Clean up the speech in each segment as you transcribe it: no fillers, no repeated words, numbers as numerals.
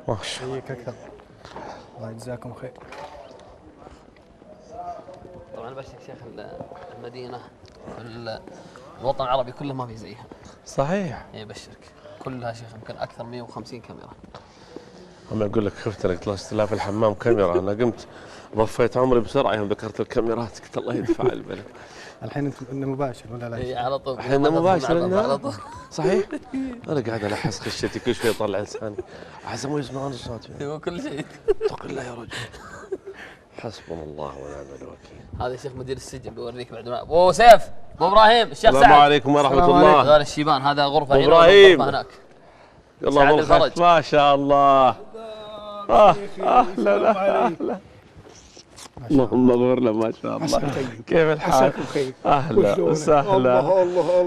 ما شاء الله. حيك أكثر. الله يجزاكم خير. طبعا بشرك شيخ المدينة الوطن العربي كله ما في زيها. صحيح. اي بشرك كلها شيخ يمكن أكثر 150 كاميرا. هم أقول لك خفت أنا قلت لا في الحمام كاميرا. أنا قمت ضفيت عمري بسرعة يوم ذكرت الكاميرات قلت الله يدفع البلد. الحين أنتم إنه مباشر ولا لا؟ اي على طول. الحين مباشر على طول. صحيح. أنا قاعد ألحس خشتي كل شوي أطلع لساني. أحس مو يسمعون الصوت. هو كل شيء. اتق الله يا رجل. حسبنا الله ونعم الوكيل. هذا شيخ مدير السجن بوريك بعد ما ابو سيف ابو ابراهيم الشيخ سعد. السلام عليكم ورحمة الله. غير الشيبان هذا غرفة هنا ابراهيم هناك. يلا بالخير ما شاء الله. اهلا. اللهم اغفر له ما شاء الله. كيف الحال؟ اهلا وسهلا.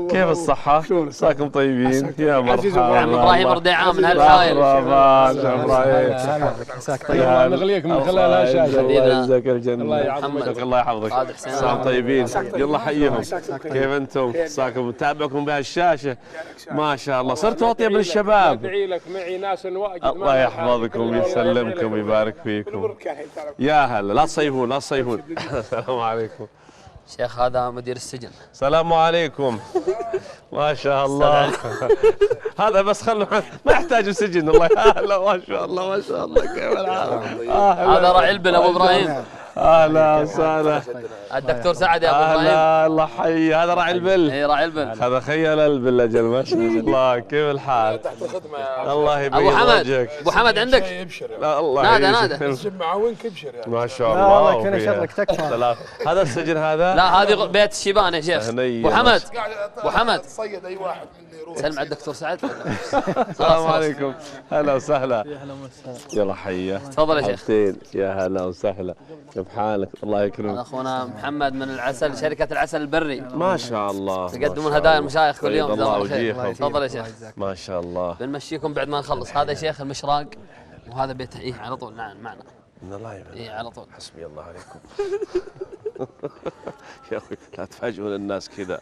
كيف الصحة؟ عساكم طيبين يا مرحبا. عم ابراهيم رضيعان من هالحايل. مرحبا ابراهيم. عساك طيب. نغليك من خلال هالشاشة. الله يعزك الجنة. الله يحفظك. الله يحفظك. عساكم طيبين. يلا حيهم. كيف انتم؟ عساكم نتابعكم بهالشاشة. ما شاء الله صرتوا اطيب من الشباب. ادعي لك معي ناس واجد. الله يحفظكم ويسلمكم ويبارك فيكم. يا هلا لا تصيفون لا تصيفون. السلام عليكم. شيخ هذا مدير السجن. السلام عليكم. ما شاء الله. هذا بس خلوا ما يحتاج سجن. الله اهلا ما شاء الله ما شاء الله. كيف الحال؟ هذا راعي البل ابو ابراهيم. اهلا وسهلا. الدكتور سعد يا ابو ابراهيم. اهلا الله حي. هذا راعي البل. اي راعي البل. هذا خيال البل اجل ما شاء الله. كيف الحال؟ تحت الخدمة. الله يبيض ابو حمد وجهك. ابو حمد عندك؟ ابشر. لا الله نادى السجن معاونك ابشر يعني. ما شاء لا الله. والله كنا شرك تكفى. هذا السجن هذا؟ لا هذه بيت الشيبان يا شيخ. ابو حمد ابو حمد تصيد اي واحد مني يروح. سلم على الدكتور سعد. السلام عليكم. هلا وسهلا. يلا حيه. تفضل يا شيخ. يا هلا وسهلا. كيف حالك؟ الله يكرمك. اخونا محمد من العسل شركة العسل البري. ما شاء الله. يقدمون هدايا المشايخ كل يوم. الله وجيههم. تفضل يا شيخ. ما شاء الله. بنمشيكم بعد ما نخلص. هذا شيخ المشراق وهذا بيت ايه على طول. نعم معنا. من الله يبارك. ايه على طول. حسبي الله عليكم. يا اخي لا تفاجئون الناس كذا.